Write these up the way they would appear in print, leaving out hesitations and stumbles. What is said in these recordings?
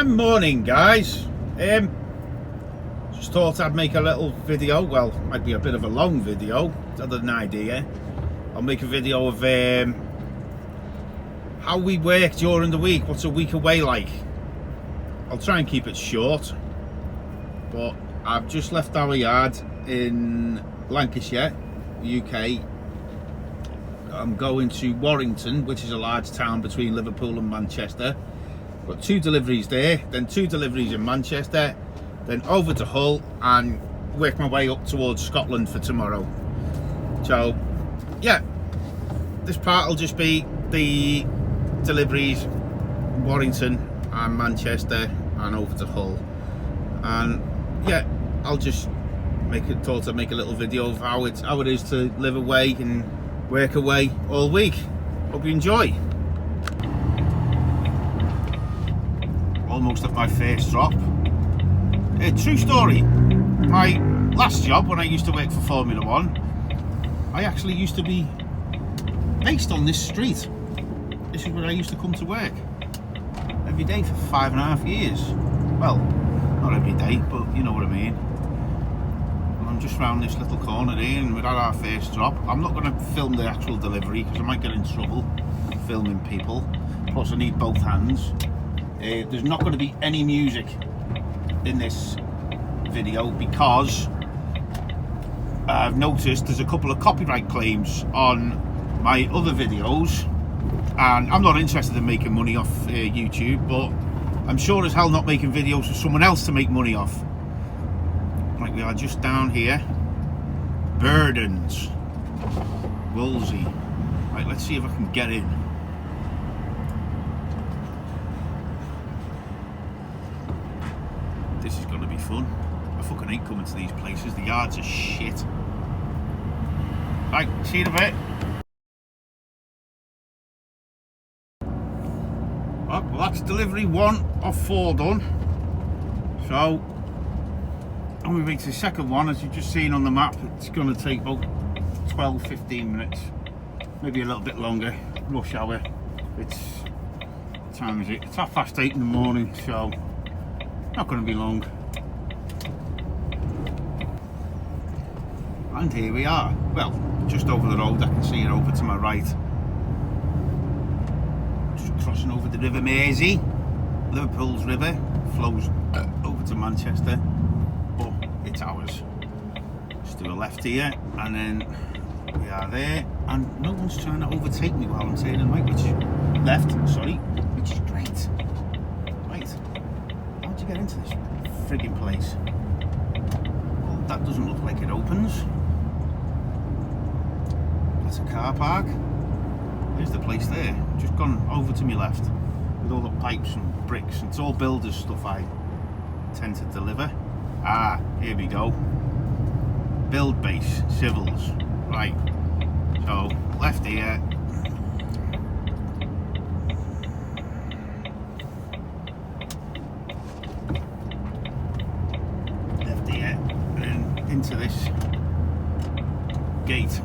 Morning guys. Just thought I'd make a little video. Well, might be a bit of a long video. It's had an idea. I'll make a video of how we work during the week. What's a week away like? I'll try and keep it short, but I've just left our yard in Lancashire, UK. I'm going to Warrington, which is a large town between Liverpool and Manchester. Got 2 deliveries there, then 2 deliveries in Manchester, then over to Hull and work my way up towards Scotland for tomorrow. So yeah, this part will just be the deliveries Warrington and Manchester and over to Hull. And yeah, I'll just thought I'd make a little video of how it is to live away and work away all week. Hope you enjoy. Almost at my first drop. True story, my last job when I used to work for Formula 1, I actually used to be based on this street. This is where I used to come to work every day for 5.5 years. Well, not every day, but you know what I mean. And I'm just round this little corner here and we're at our first drop. I'm not going to film the actual delivery because I might get in trouble filming people. Plus I need both hands. There's not going to be any music in this video because I've noticed there's a couple of copyright claims on my other videos, and I'm not interested in making money off YouTube, but I'm sure as hell not making videos for someone else to make money off. Right, we are just down here. Burdens, Wolsey. Right, let's see if I can get in. This is going to be fun. I fucking hate coming to these places. The yards are shit. Right, see you in a bit. Well, that's delivery 1 of 4 done. So, on my way to the second one, as you've just seen on the map, it's going to take about 12-15 minutes. Maybe a little bit longer. Rush hour. What time is it? It's 8:30 in the morning, so not going to be long. And here we are. Well, just over the road. I can see it over to my right. Just crossing over the River Mersey. Liverpool's river flows over to Manchester, but it's ours. Just do a left here, and then we are there. And no one's trying to overtake me while I'm turning right, which is great. Right. How'd you get into this frigging place? Well, that doesn't look like it opens. That's a car park. There's the place there. Just gone over to my left with all the pipes and bricks. It's all builders stuff I tend to deliver. Ah, here we go. Build base, civils. Right. So, left here. Into this gate.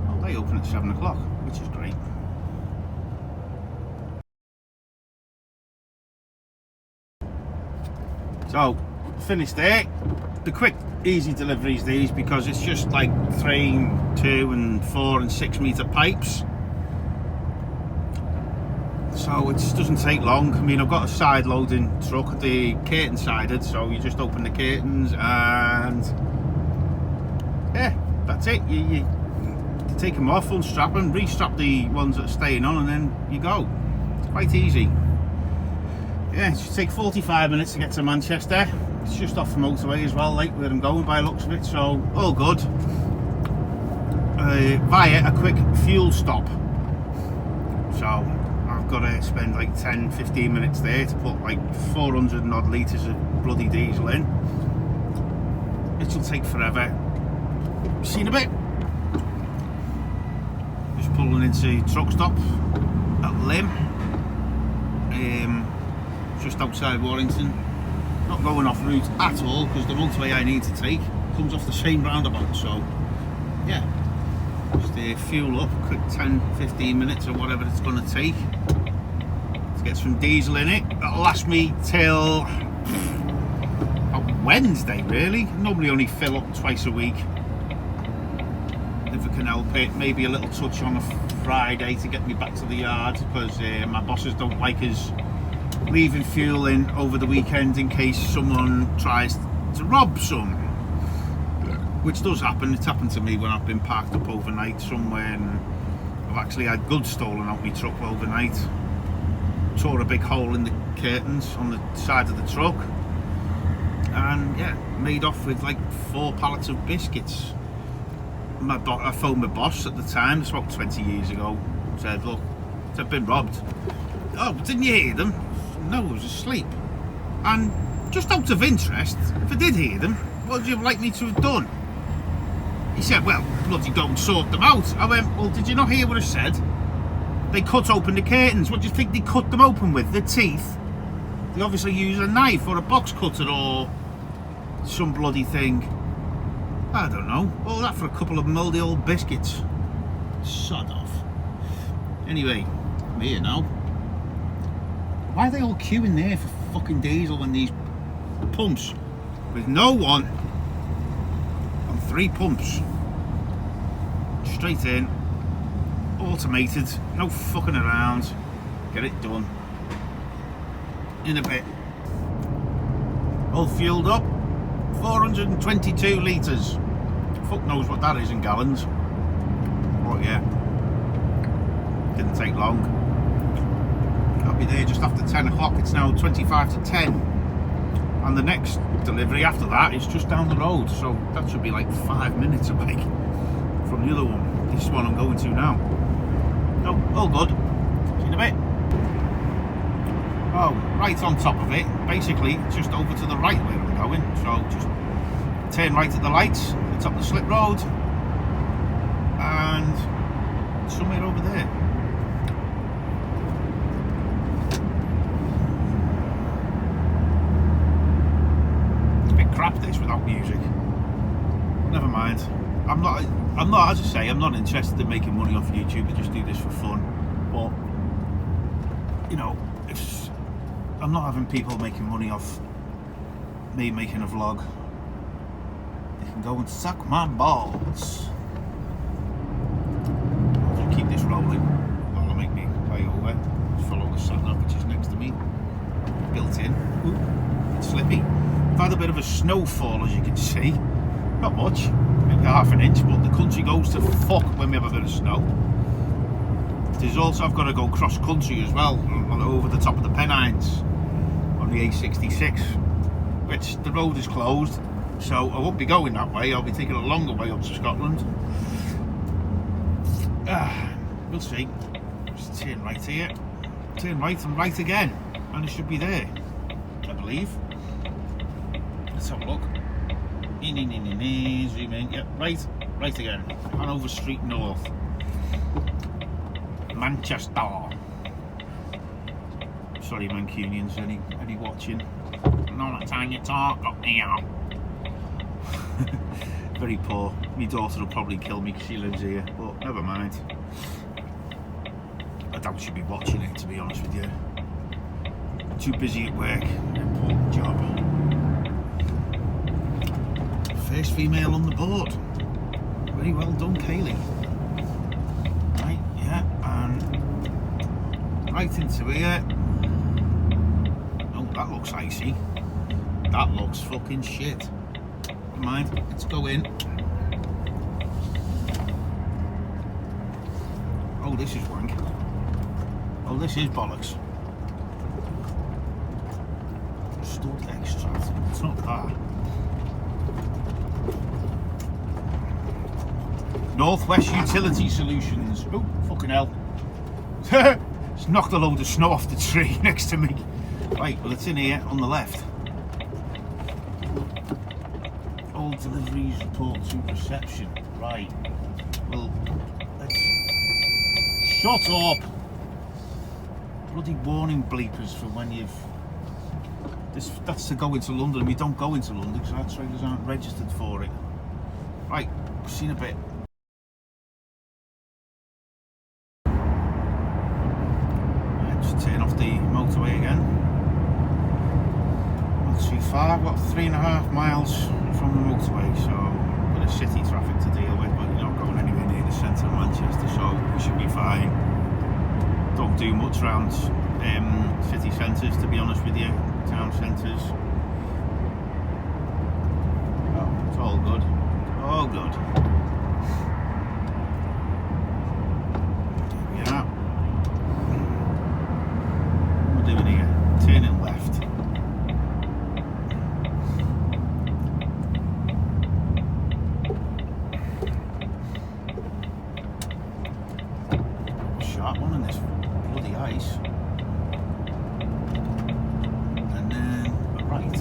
Oh, they open at 7 o'clock, which is great. So, finished there. The quick, easy deliveries these because it's just like 3, 2 and 4 and 6 meter pipes. So it just doesn't take long. I mean, I've got a side loading truck, the curtain sided, so you just open the curtains and yeah, that's it. You take them off, unstrap them, restrap the ones that are staying on, and then you go. It's quite easy. Yeah, it should take 45 minutes to get to Manchester. It's just off the motorway as well, like where I'm going by the looks of it, so all good. Via a quick fuel stop. So I've got to spend like 10-15 minutes there to put like 400 and odd litres of bloody diesel in. It'll take forever. See you in a bit. Just pulling into truck stop at Lim. Just outside Warrington. Not going off route at all because the motorway I need to take comes off the same roundabout, so yeah. Just fuel up, quick 10-15 minutes or whatever it's going to take to Get some diesel in it. That'll last me till Wednesday, really. Normally only fill up twice a week, if I can help it. Maybe a little touch on a Friday to get me back to the yard, because my bosses don't like us leaving fuel in over the weekend in case someone tries to rob some, which does happen. It's happened to me when I've been parked up overnight somewhere, and I've actually had goods stolen out my truck overnight. Tore a big hole in the curtains on the side of the truck, and yeah, made off with like 4 pallets of biscuits. I phoned my boss at the time, it's about 20 years ago, said, look, I've been robbed. Oh, didn't you hear them? No, I was asleep. And just out of interest, if I did hear them, what would you like me to have done? He said, well, bloody don't sort them out. I went, well, did you not hear what I said? They cut open the curtains. What do you think they cut them open with? Their teeth? They obviously use a knife or a box cutter or some bloody thing. I don't know. All that for a couple of mouldy old biscuits. Sod off. Anyway, I'm here now. Why are they all queuing there for fucking diesel when these pumps with no one on 3 pumps? Straight in. Automated, no fucking around, get it done in a bit. All fueled up, 422 litres. Fuck knows what that is in gallons, but yeah, didn't take long. I'll be there just after 10 o'clock. It's now 25 to 10, and the next delivery after that is just down the road, so that should be like 5 minutes away from the other one. This is one I'm going to now. Oh, all good. See you in a bit. Oh, right on top of it. Basically, just over to the right where I'm going. So just turn right at the lights, the top of the slip road, and somewhere over there. It's a bit crap this without music. Never mind. I'm not, as I say, I'm not interested in making money off YouTube. I just do this for fun. But, you know, I'm not having people making money off me making a vlog. They can go and suck my balls. I'll just keep this rolling while I make me way over. Just follow the sat-nav which is next to me. Built in. Ooh, it's slippy. We've had a bit of a snowfall, as you can see. Not much. Maybe half an inch, but the country goes to fuck when we have a bit of snow. There's also, I've got to go cross country as well, over the top of the Pennines on the A66, which the road is closed, so I won't be going that way. I'll be taking a longer way up to Scotland. We'll see. Just turn right here, turn right and right again, and it should be there, I believe. Let's have a look. Zoom in, yep, right again. Hanover Street North, Manchester. Sorry, Mancunians, any watching? Not that time you talk up here. Very poor. My daughter will probably kill me because she lives here, but never mind. I doubt she'll be watching it, to be honest with you. Too busy at work. Important job. First female on the board. Very well done, Kaylee. Right, yeah, and right into here. Oh, that looks icy. That looks fucking shit. Never mind, let's go in. Oh, this is wank. Oh, this is bollocks. Stud extract. It's not that. Northwest Utility Solutions. Oh, fucking hell. It's knocked a load of snow off the tree next to me. Right, well, it's in here on the left. All deliveries report to reception. Right. Well, let's... Shut up! Bloody warning bleepers for when you've... That's to go into London. We don't go into London because our trailers aren't registered for it. Right, see you in a bit. Turn off the the motorway again. Not too far, what, 3.5 miles from the motorway, so a bit of city traffic to deal with, but you're not going anywhere near the centre of Manchester, so we should be fine. Don't do much around city centres, to be honest with you, town centres. Oh, it's all good, all good. Yeah. What we're doing here, turning left. Sharp one in this bloody ice. And then right.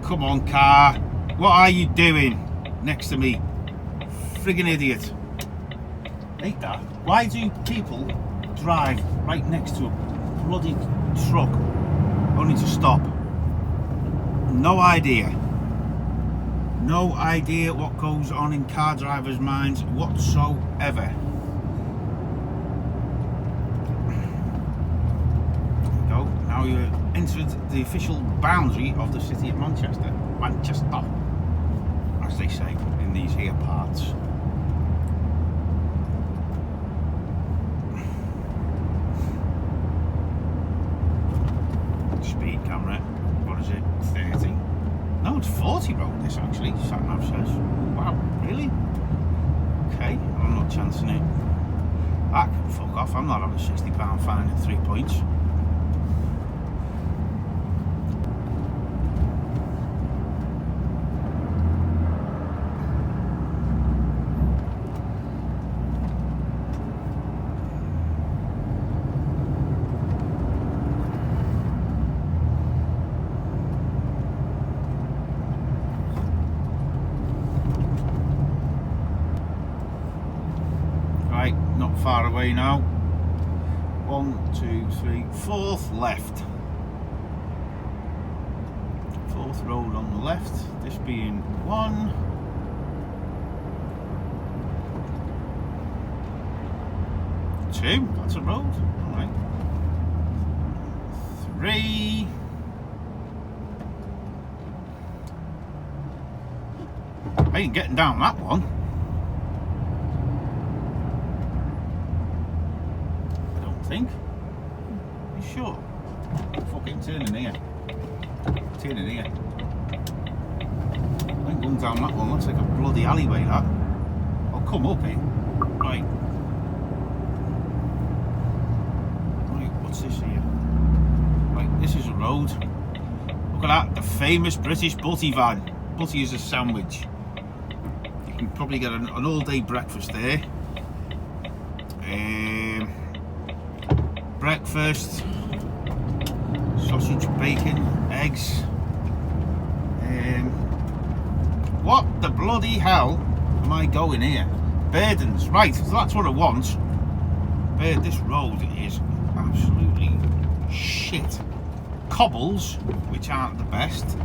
Come on, car. What are you doing next to me? Friggin' idiot. Hate that. Why do people drive right next to a bloody truck only to stop? No idea. No idea what goes on in car drivers' minds whatsoever. There you go. Now you're entered the official boundary of the city of Manchester. Manchester, as they say in these here parts. Speed camera, what is it, 30? No, it's 40 road this actually, sat-nav says. Wow, really? Okay, I'm not chancing it. I can fuck off, I'm not having a £60 fine at 3 points. Right, not far away now. 1, 2, 3, fourth left. Fourth road on the left. This being 1. 2, that's a road. Alright. 3. I ain't getting down that one. Think? You sure? Fucking turning here. Turning here. I ain't going down that one, looks like a bloody alleyway that. I'll come up here. Right. Right, what's this here? Right, this is a road. Look at that, the famous British butty van. Butty is a sandwich. You can probably get an all-day breakfast there. Breakfast, sausage, bacon, eggs. What the bloody hell am I going here? Burdens, right, so that's what I want. This road is absolutely shit. Cobbles, which aren't the best,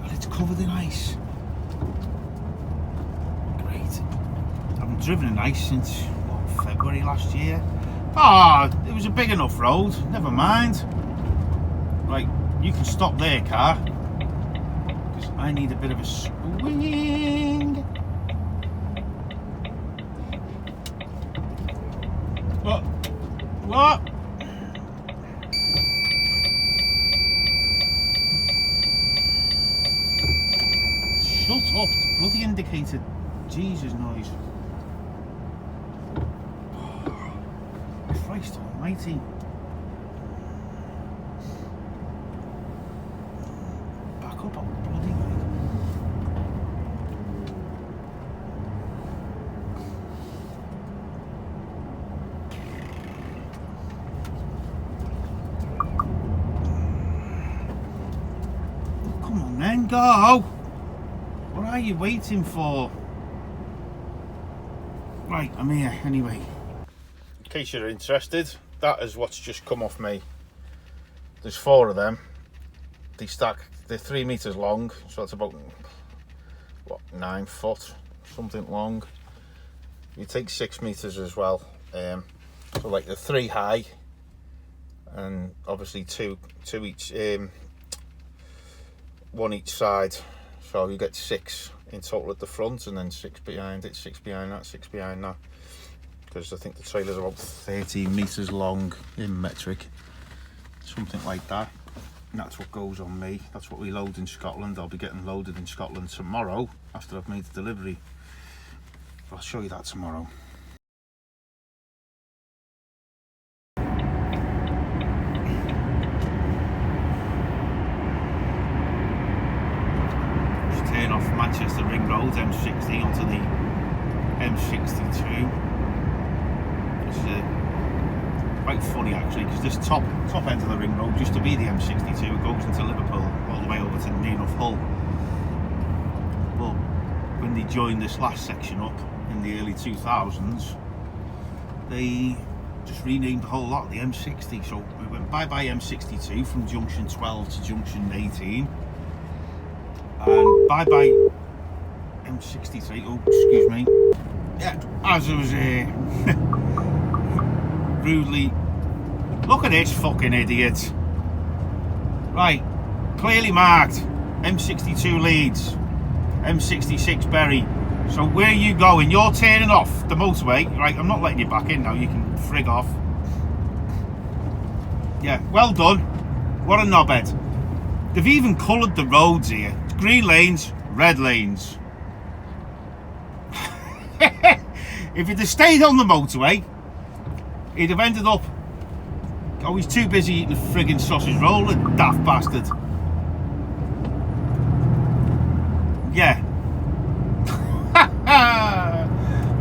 but it's covered in ice. Great. I haven't driven in ice since, what, February last year? Ah, oh, it was a big enough road, never mind. Right, you can stop there, car. Because I need a bit of a swing. What? What? Shut up, it's bloody indicator. Jesus noise. Christ almighty. Back up on bloody way. Come on then, go! What are you waiting for? Right, I'm here anyway. In case you're interested, that is what's just come off me. There's 4 of them. They stack they're 3 meters long, so that's about, what, 9 foot, something long. You take 6 meters as well, so like the 3 high, and obviously two each, one each side, so you get 6 in total at the front, and then 6 behind it, 6 behind that, 6 behind that, because I think the trailer's about 13 meters long in metric, something like that. And that's what goes on me. That's what we load in Scotland. I'll be getting loaded in Scotland tomorrow after I've made the delivery. I'll show you that tomorrow. Just turn off Manchester Ring Road M60 onto the M62. It's quite funny actually, because this top end of the ring road used to be the M62. It goes into Liverpool all the way over to near enough Hull, but when they joined this last section up in the early 2000s, they just renamed the whole lot the M60. So we went bye M62 from junction 12 to junction 18, and bye M63. Oh, excuse me. Yeah, as I was rudely, look at this fucking idiot. Right, clearly marked M62 Leeds, M66 Bury. So where are you going? You're turning off the motorway. Right, I'm not letting you back in now. You can frig off. Yeah, well done. What a knobhead. They've even coloured the roads here. It's green lanes, red lanes. If you'd have stayed on the motorway, he'd have ended up, oh, he's too busy eating a friggin' sausage roll, the daft bastard. Yeah.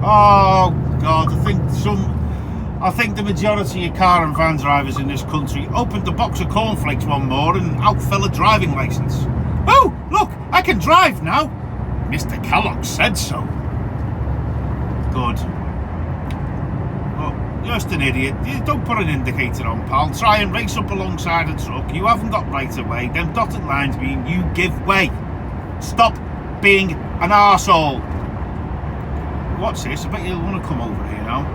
Oh God, I think the majority of car and van drivers in this country opened a box of cornflakes one more and out fell a driving licence. Oh, look, I can drive now. Mr. Kellogg said so. Good. Just an idiot. You don't put an indicator on, pal. Try and race up alongside a truck. You haven't got right of way. Them dotted lines mean you give way. Stop being an arsehole. What's this? I bet you'll want to come over here now.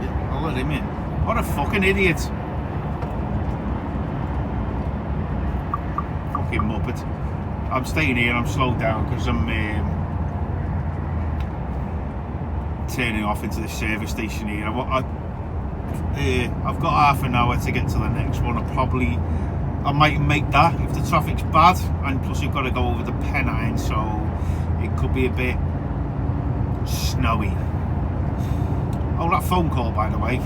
Yeah, I'll let him in. What a fucking idiot. Fucking muppet. I'm staying here and I'm slowed down because I'm turning off into the service station here. I've got half an hour to get to the next one. I might make that if the traffic's bad, and plus you've got to go over the Pennine, so it could be a bit snowy. Oh, that phone call, by the way.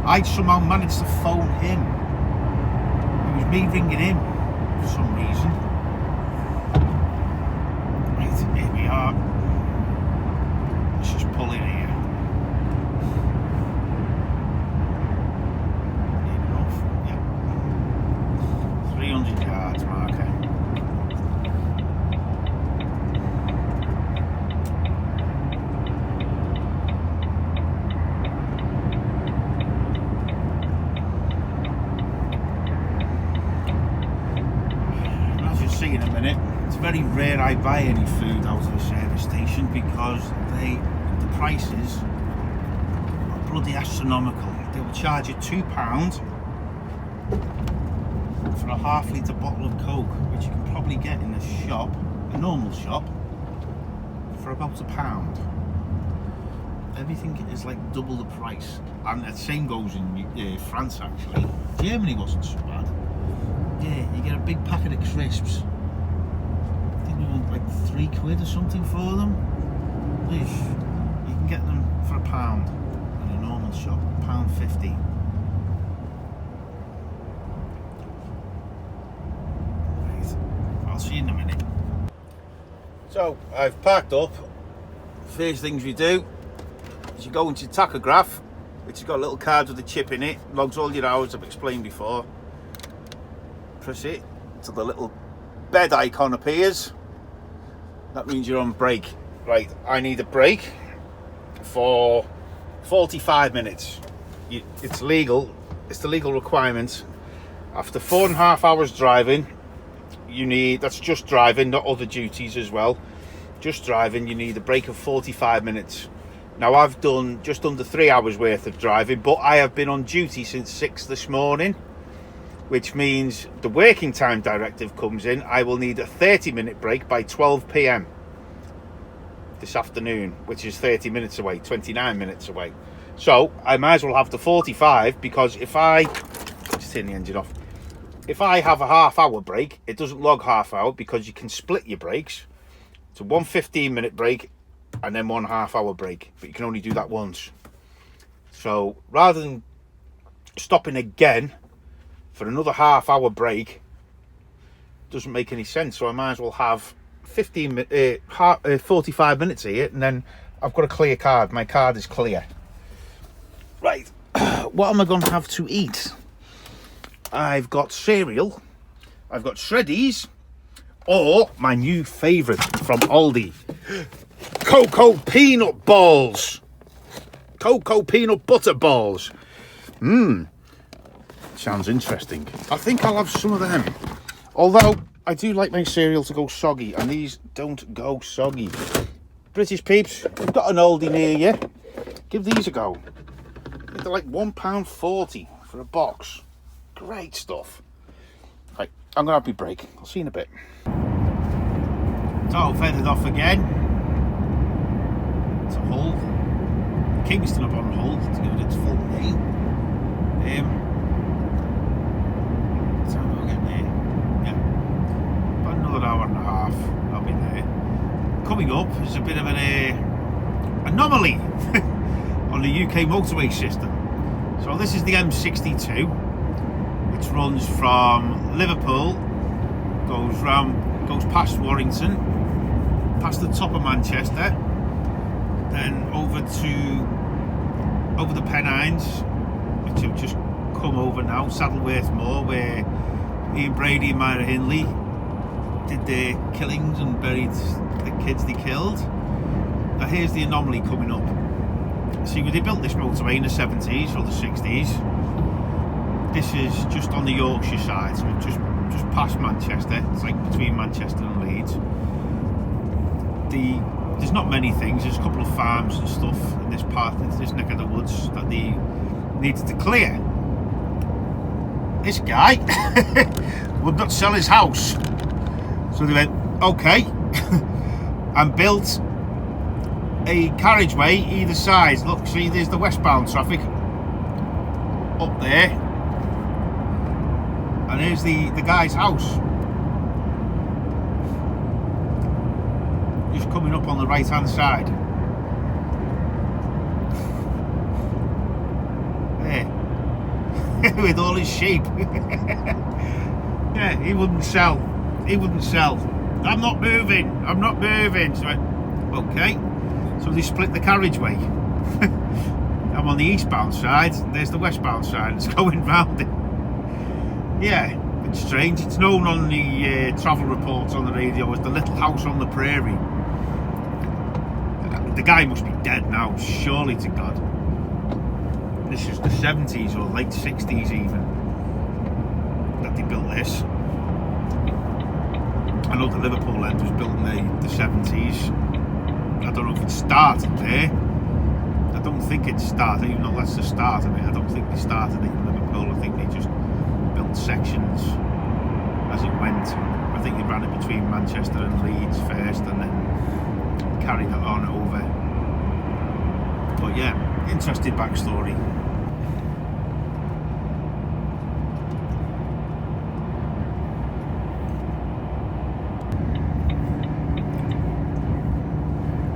I somehow managed to phone him. It was me ringing him for some reason. Right, here we are. Let's just pull in here. Enough, yeah. 300 yards marker. As you'll see in a minute, it's very rare I buy any food out of a service station because the prices are bloody astronomical. They will charge you £2 for a half-litre bottle of Coke, which you can probably get in a shop, a normal shop, for about £1. Everything is like double the price, and the same goes in France actually. Germany wasn't so bad. Yeah, you get a big packet of crisps. I think we want like £3 or something for them. Eesh. You can get them for £1 in a normal shop, £1.50. Right, I'll see you in a minute. So I've packed up. First things we do is you go into your tachograph, which has got a little card with a chip in it, logs all your hours I've explained before. Press it till the little bed icon appears. That means you're on break. Right, I need a break for 45 minutes. It's legal. It's the legal requirement. After 4.5 hours driving, you need, that's just driving, not other duties as well. Just driving, you need a break of 45 minutes. Now, I've done just under 3 hours worth of driving, but I have been on duty since 6 this morning, which means the working time directive comes in. I will need a 30-minute break by 12 p.m. this afternoon, which is 30 minutes away, 29 minutes away. So I might as well have the 45, because if I just turn the engine off, if I have a half-hour break, it doesn't log half-hour, because you can split your breaks. It's a 1 15-minute break and then 1 half-hour break, but you can only do that once. So rather than stopping again for another half-hour break, doesn't make any sense. So I might as well have 45 minutes here, and then I've got a clear card. My card is clear. Right, what am I going to have to eat? I've got cereal, I've got Shreddies, or my new favourite from Aldi, Cocoa Peanut Balls. Cocoa Peanut Butter Balls. Sounds interesting. I think I'll have some of them. Although, I do like my cereal to go soggy, and these don't go soggy. British peeps, if you've got an Aldi near you, give these a go. They're like £1.40 for a box. Great stuff. Right, I'm going to have my break. I'll see you in a bit. So, feathered off again. It's a Hull. Kingston upon Hull, to give it its full name. What time are we getting there? Yeah. About another hour and a half, I'll be there. Coming up is a bit of an anomaly on the UK motorway system. So this is the M62, which runs from Liverpool, goes past Warrington, past the top of Manchester, then over the Pennines, which have just come over now, Saddleworth Moor, where Ian Brady and Myra Hindley did their killings and buried the kids they killed. Now here's the anomaly coming up. See, they built this motorway in the 70s or the 60s. This is just on the Yorkshire side, so just past Manchester. It's like between Manchester and Leeds. There's not many things. There's a couple of farms and stuff in this part, in this neck of the woods, that they needed to clear. This guy would not sell his house, so they went, okay, and built a carriageway either side. Look, see, there's the westbound traffic up there, and here's the guy's house just coming up on the right hand side there with all his sheep. Yeah, he wouldn't sell. I'm not moving. So okay, so they split the carriageway. I'm on the eastbound side, there's the westbound side. It's going round it. Yeah, it's strange. It's known on the travel reports on the radio as the little house on the prairie. The guy must be dead now, surely to God. This is the 70s or late 60s even that they built this. I know the Liverpool end was built in the 70s. I don't know if it started there. I don't think it started, even though that's the start of it. I don't think they started it in Liverpool. I think they just built sections as it went. I think they ran it between Manchester and Leeds first, and then carried it on over. But yeah, interesting backstory.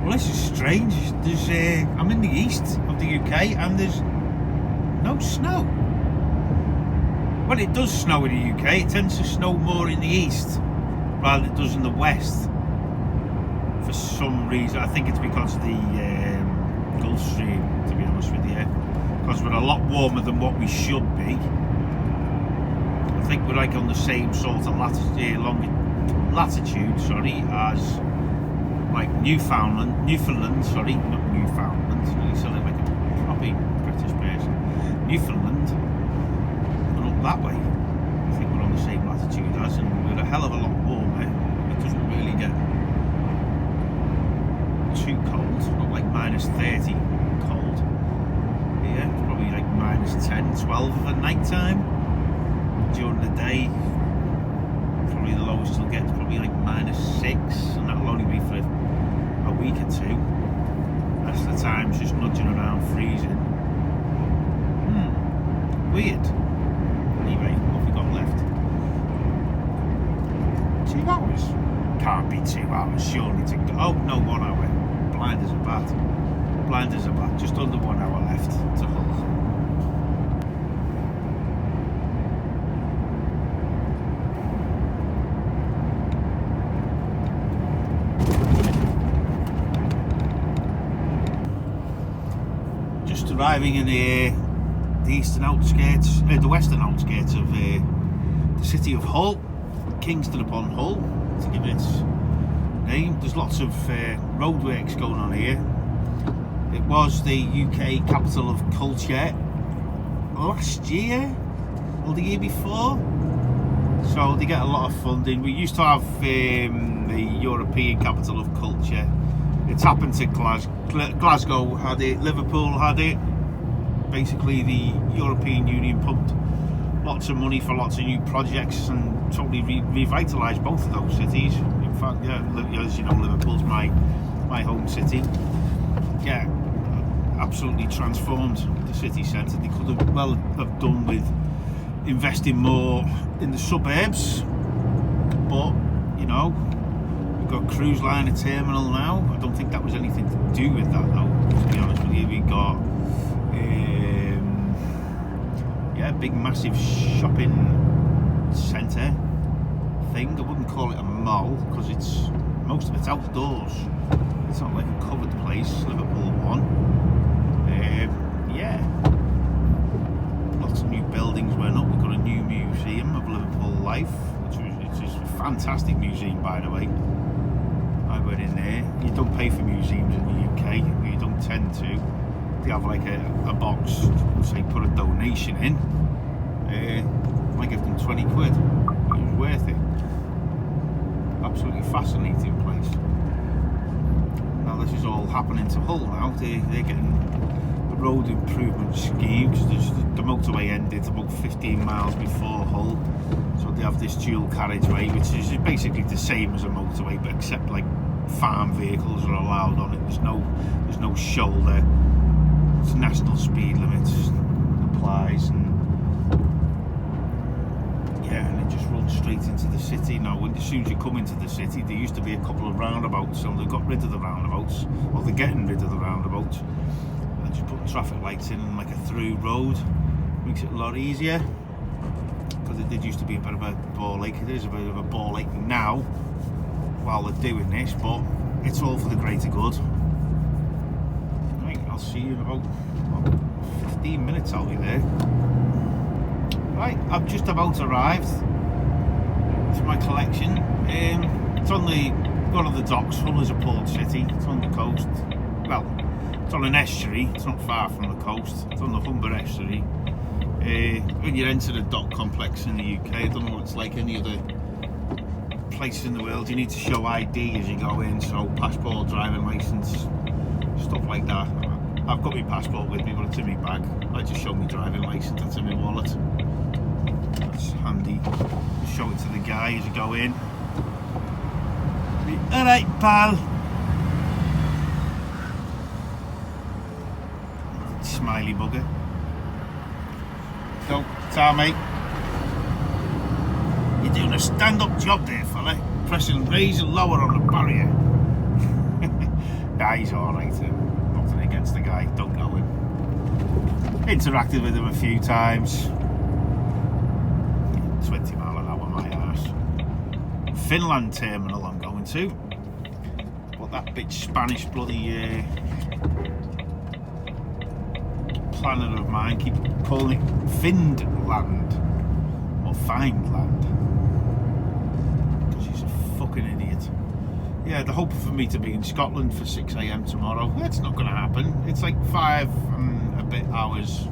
Well, this is strange. I'm in the east of the UK and there's no snow. When it does snow in the UK, it tends to snow more in the east rather than it does in the west. For some reason, I think it's because of the Gulf Stream, to be honest with you. Because we're a lot warmer than what we should be. I think we're like on the same sort of latitude, as like Newfoundland, not Newfoundland, you sound like a proper British person. Newfoundland, and up that way, I think we're on the same latitude as, and we're a hell of a lot warmer. night time. During the day, probably the lowest you'll get is probably like -6, and that'll only be for a week or two. The rest of the time it's just nudging around freezing. Weird. Anyway, what have we got left? 2 hours? Can't be 2 hours, surely to go. Oh no, 1 hour. Blind as a bat. Blind as a bat. Just under 1 hour left to Hull. Just arriving in the eastern outskirts, the western outskirts of the city of Hull, Kingston upon Hull, to give it its name. There's lots of roadworks going on here. It was the UK capital of culture last year or the year before, so they get a lot of funding. We used to have the European capital of culture. It's happened to Glasgow had it, Liverpool had it. Basically the European Union pumped lots of money for lots of new projects and totally revitalised both of those cities. In fact, yeah, as you know, Liverpool's my home city. Yeah, absolutely transformed the city centre. They could have well have done with investing more in the suburbs, but you know, we've got cruise liner terminal now. I don't think that was anything to do with that though, to be honest with you. We got yeah, big massive shopping centre thing. I wouldn't call it a mall because it's most of it's outdoors. It's not like a covered place. Liverpool one. Yeah, lots of new buildings went up. We've got a new museum of Liverpool life, which is a fantastic museum, by the way. I went in there. You don't pay for museums in the UK. You don't tend to. They have like a box, say put a donation in. Might give them 20 quid. It was worth it. Absolutely fascinating place. Now this is all happening to Hull now. They're getting a road improvement scheme because the motorway ended about 15 miles before Hull. So they have this dual carriageway, which is basically the same as a motorway, but except like farm vehicles are allowed on it. There's no shoulder. It's national speed limits applies, and yeah, and it just runs straight into the city. Now, as soon as you come into the city, there used to be a couple of roundabouts, so they've got rid of the roundabouts, or they're getting rid of the roundabouts, and just putting traffic lights in like a through road. Makes it a lot easier, because it did used to be a bit of a ball ache. It is a bit of a ball ache now while they're doing this, but it's all for the greater good. I'll see you in about 15 minutes. I'll be there. Right, I've just about arrived to my collection. It's on one of the docks. Hull is a port city. It's on the coast. Well, it's on an estuary. It's not far from the coast. It's on the Humber estuary. When you enter the dock complex in the UK, I don't know what it's like any other place in the world. You need to show ID as you go in, so passport, driving licence, stuff like that. I've got my passport with me, but it's in my bag. I just show my driving licence, that's in my wallet. That's handy. Just show it to the guy as you go in. Alright, pal. Smiley bugger. Go, tar mate. You're doing a stand-up job there, fella. Pressing raise and lower on the barrier. Nah, he's alright. Nothing against the guy, don't know him. Interacted with him a few times. 20 mile an hour, my arse. Finland terminal I'm going to. But that bitch Spanish bloody planner of mine keep calling it Findland or Findland because he's a fucking idiot. Yeah, they're hoping for me to be in Scotland for 6 AM tomorrow. That's not going to happen. It's like 5 and a bit hours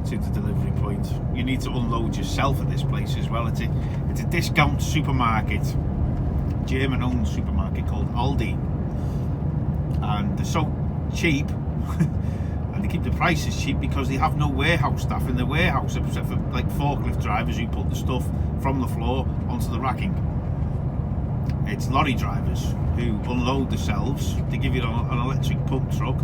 to the delivery point. You need to unload yourself at this place as well. It's a discount supermarket, German-owned supermarket called Aldi, and they're so cheap. and they keep the prices cheap because they have no warehouse staff in the warehouse except for like forklift drivers who put the stuff from the floor onto the racking. It's lorry drivers who unload themselves. They give you an electric pump truck,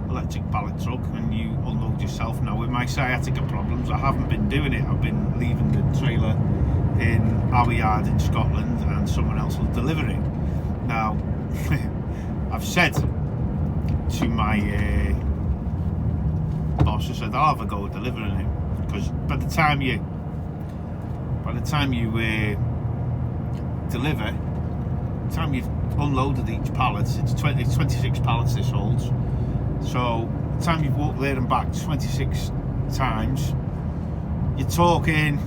electric pallet truck, and you unload yourself. Now with my sciatica problems, I haven't been doing it. I've been leaving the trailer in our yard in Scotland and someone else will deliver it. Now I've said to my boss, I said I'll have a go at delivering it, because by the time you deliver, the time you've unloaded each pallet, it's 26 pallets this holds, so the time you've walked there and back 26 times, you're talking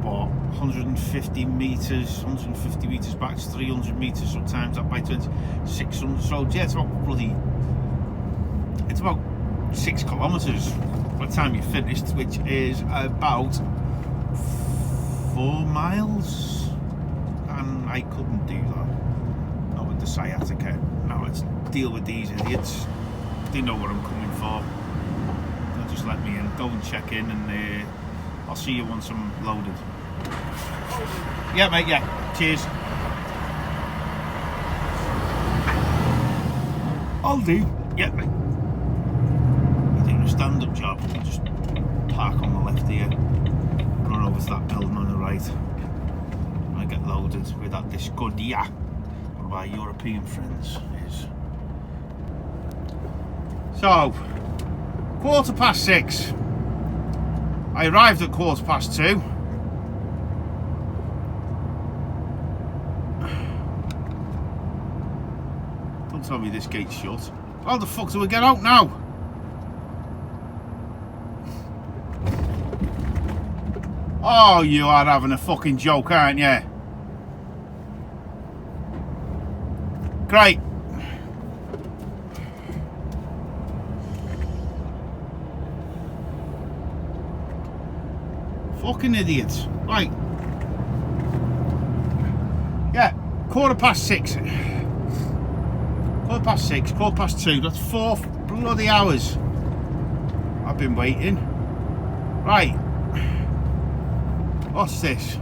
what, 150 meters back, it's 300 meters, so times that by 600, so yeah, it's about 6 kilometers by the time you're finished, which is about 4 miles. And I couldn't do that, not with the sciatica. Now let's deal with these idiots. They know what I'm coming for. They'll just let me in, go and check in, and I'll see you once I'm loaded. Yeah mate, yeah, cheers. I'll do. Yeah mate. I'm doing a stand-up job. I'll just park on the left here, run over to that building on the right. I get loaded with that Discordia, one of our European friends is. So, 6:15. I arrived at 2:15. Don't tell me this gate's shut. How the fuck do we get out now? Oh, you are having a fucking joke, aren't you? Great. Fucking idiots. Right. Yeah, 6:15. 6:15, 2:15. That's 4 bloody hours I've been waiting. Right. What's this?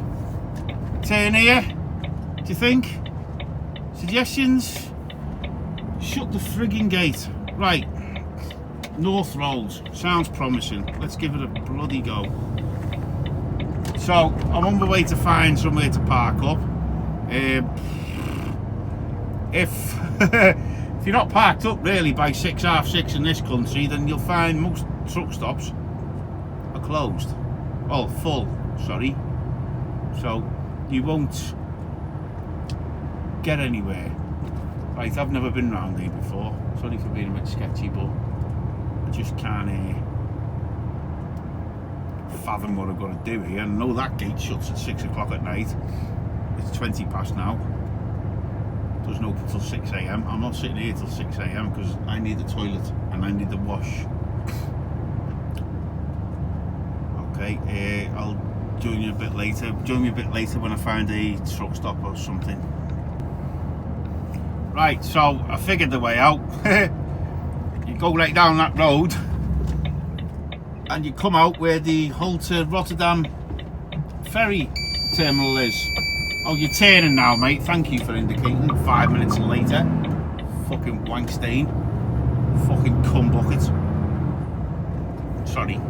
Turn here? Do you think? Suggestions? Shut the frigging gate. Right. North Roads. Sounds promising. Let's give it a bloody go. So, I'm on the way to find somewhere to park up. If you're not parked up really by 6, half 6 in this country, then you'll find most truck stops are closed. Well, full. Sorry, so you won't get anywhere. Right, I've never been round here before. Sorry for being a bit sketchy, but I just can't fathom what I've got to do here. I know that gate shuts at 6 o'clock at night. It's 20 past now. Doesn't open till 6 AM. I'm not sitting here till 6 AM because I need the toilet and I need the wash. Okay, I'll join you a bit later. Join me a bit later when I find a truck stop or something. Right, so I figured the way out. You go right down that road and you come out where the Hull to Rotterdam ferry terminal is. Oh, you're turning now, mate. Thank you for indicating. 5 minutes later. Fucking wank stain. Fucking cum bucket. Sorry.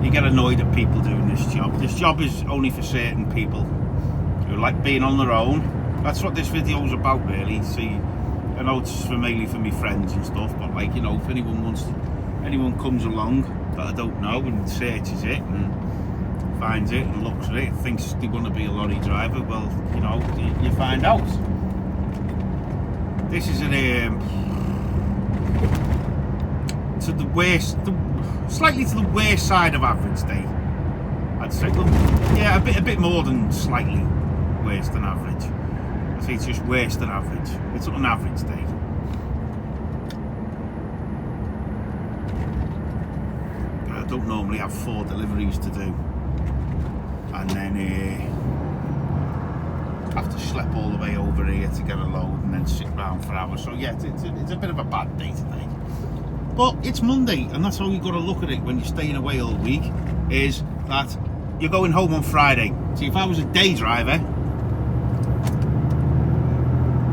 You get annoyed at people doing this job. This job is only for certain people who like being on their own. That's what this video is about, really. See, I know it's mainly for me friends and stuff, but like, you know, if anyone comes along that I don't know and searches it and finds it and looks at it, thinks they want to be a lorry driver, well, you know, you find out. This is to the worst, slightly to the worst side of average day, I'd say. Well, yeah, a bit more than slightly worse than average. I'd say it's just worse than average. It's not an average day. I don't normally have 4 deliveries to do, and then have to schlep all the way over here to get a load and then sit around for hours. So yeah, it's a bit of a bad day today. But it's Monday, and that's how you've got to look at it when you're staying away all week, is that you're going home on Friday. See, if I was a day driver,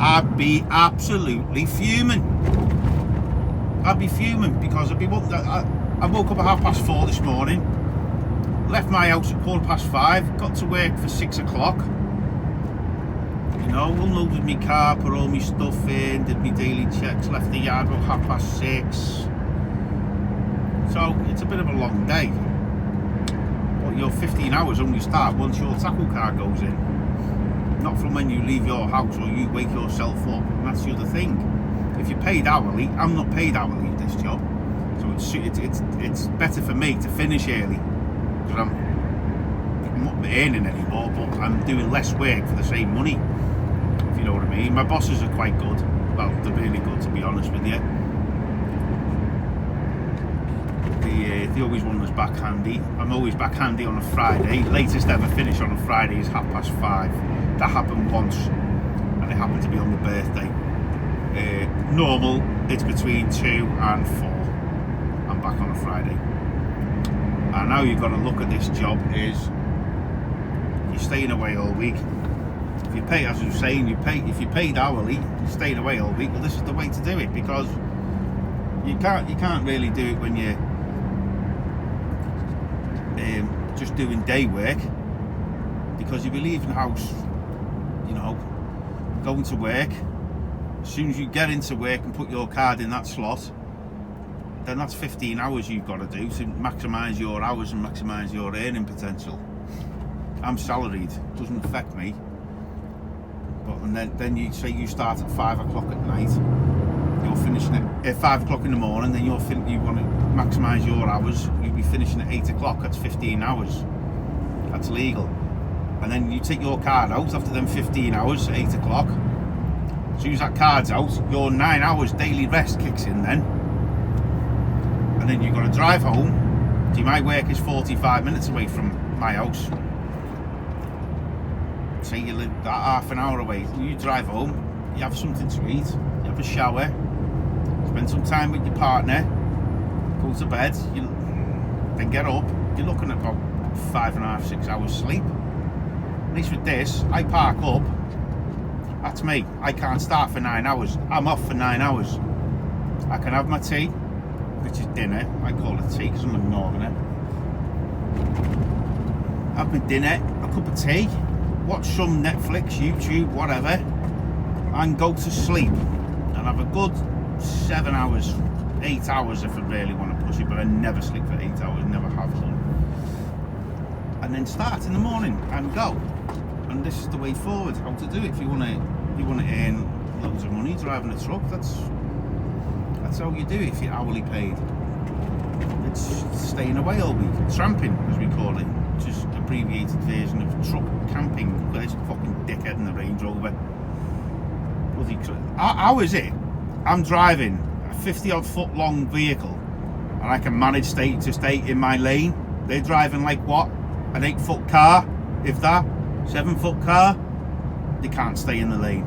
I'd be absolutely fuming. I'd be fuming because I woke up at 4:30 this morning, left my house at 5:15, got to work for 6 o'clock. You know, unloaded my car, put all my stuff in, did my daily checks, left the yard about 6:30. So it's a bit of a long day. But your 15 hours only start once your tackle car goes in. Not from when you leave your house or you wake yourself up. And that's the other thing. If you're paid hourly, I'm not paid hourly at this job. So it's better for me to finish early. Because I'm not earning anymore, but I'm doing less work for the same money. If you know what I mean. My bosses are quite good. Well, they're really good, to be honest with you. They always want us back handy. I'm always back handy on a Friday. Latest ever finish on a Friday is 5:30. That happened once, and it happened to be on the birthday. Normal, it's between 2 and 4. I'm back on a Friday. And now you've got to look at this job is you're staying away all week. If you pay, as I was saying, if you're paid hourly, you're staying away all week. Well, this is the way to do it, because you can't really do it when you're just doing day work, because you'll be leaving the house, you know, going to work. As soon as you get into work and put your card in that slot, then that's 15 hours you've got to do to maximise your hours and maximise your earning potential. I'm salaried, doesn't affect me. But and then you say you start at 5 o'clock at night, you're finishing at 5 o'clock in the morning, then you want to maximise your hours, you'll be finishing at 8 o'clock, that's 15 hours. That's legal. And then you take your card out after them 15 hours at 8 o'clock. As soon as that card's out, your 9 hours daily rest kicks in then. And then you've got to drive home. See, my work is 45 minutes away from my house. Say you live that half an hour away. You drive home, you have something to eat, you have a shower, spend some time with your partner, go to bed, then get up. You're looking at about 5.5, 6 hours sleep. At least with this, I park up. That's me. I can't start for 9 hours. I'm off for 9 hours. I can have my tea, which is dinner. I call it tea because I'm a northerner. Have my dinner, a cup of tea, watch some Netflix, YouTube, whatever, and go to sleep. And have a good 7 hours, 8 hours if I really want to push it, but I never sleep for 8 hours, never have done. And then start in the morning and go. And this is the way forward, how to do it. If you want to earn loads of money driving a truck, that's how you do it if you're hourly paid. It's staying away all week, tramping as we call it, which is an abbreviated version of truck camping. There's a fucking dickhead in the Range Rover. How is it? I'm driving a 50-odd foot long vehicle and I can manage to stay in my lane. They're driving like what? An 8-foot car, if that, 7-foot car. They can't stay in the lane.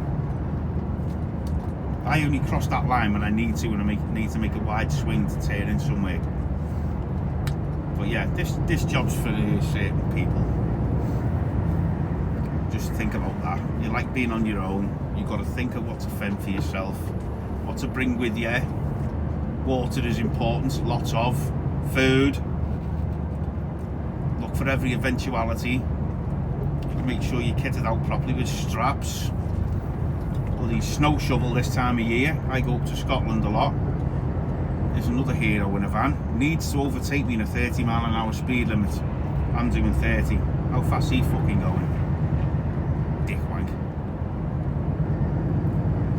I only cross that line when I need to, and I need to make a wide swing to turn in somewhere. But yeah, this job's for certain people. Just think about that. You like being on your own. You've got to think of what to fend for yourself, what to bring with you. Water is important, lots of food. Look for every eventuality. Make sure you're kitted out properly with straps. Bloody snow shovel this time of year. I go up to Scotland a lot. There's another hero in a van. Needs to overtake me in a 30-mile-an-hour speed limit. I'm doing 30. How fast is he fucking going? Dickwank.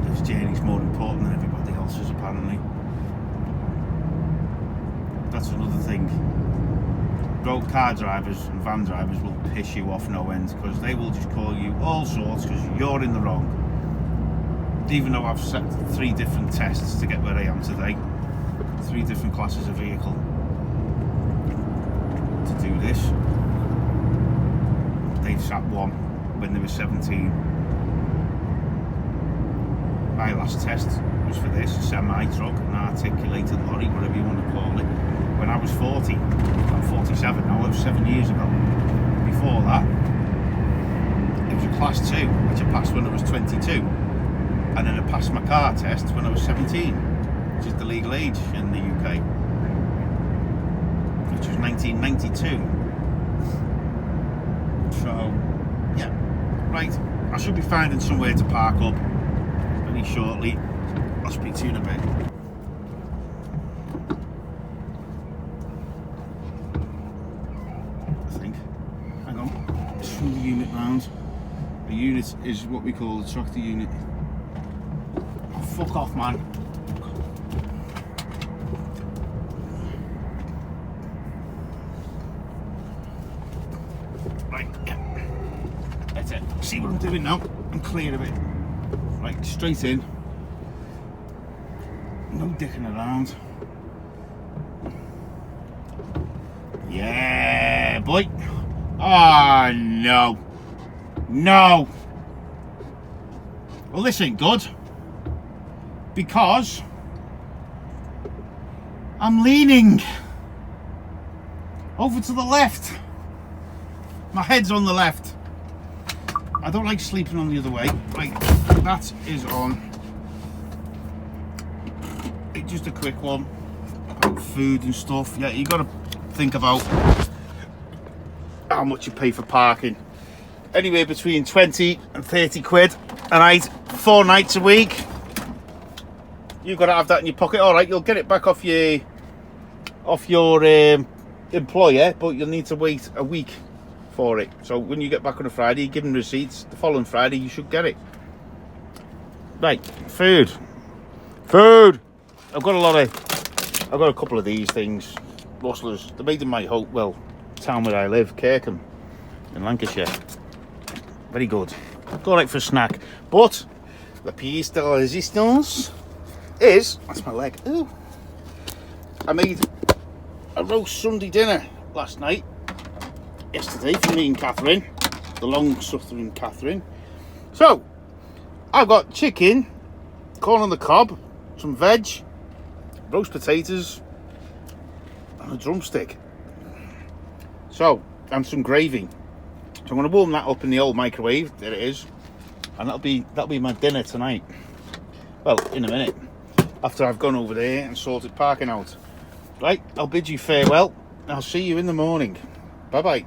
This journey's more important than everybody else's, apparently. That's another thing. Road car drivers and van drivers will piss you off no end, because they will just call you all sorts because you're in the wrong. Even though I've set 3 different tests to get where I am today, 3 different classes of vehicle to do this. They've sat one when they were 17. my last test was for this, a semi-truck, an articulated lorry, whatever you want to call it, when I was 40. I'm 47 now, that was 7 years ago. Before that, it was a class 2, which I passed when I was 22. And then I passed my car test when I was 17, which is the legal age in the UK, which was 1992. So, yeah, right, I should be finding somewhere to park up very shortly. I'll speak to you in a bit. I think. Hang on. Swing the unit round. A unit is what we call a tractor unit. Oh, fuck off, man. Right, yeah. That's it. See what I'm doing now? I'm clear of it. Right, straight in. No dicking around. Yeah, boy. Oh, no. No. Well, this ain't good. Because I'm leaning over to the left. My head's on the left. I don't like sleeping on the other way. Right, that is on. It's just a quick one about food and stuff. Yeah, you got to think about how much you pay for parking. Anywhere between 20 and 30 quid a night, 4 nights a week. You've got to have that in your pocket. All right, you'll get it back off your employer, but you'll need to wait a week for it. So when you get back on a Friday, you give them receipts. The following Friday, you should get it. Right, food. I've got a couple of these things. Rustlers. They're made in my town where I live, Kirkham, in Lancashire. Very good. Go right for a snack. But the pièce de résistance is, that's my leg. Ooh. I made a roast Sunday dinner yesterday for me and Catherine, the long-suffering Catherine. So, I've got chicken, corn on the cob, some veg, roast potatoes, and a drumstick. So, and some gravy. So I'm going to warm that up in the old microwave. There it is, and that'll be my dinner tonight. Well, in a minute, after I've gone over there and sorted parking out. Right, I'll bid you farewell. I'll see you in the morning. Bye bye.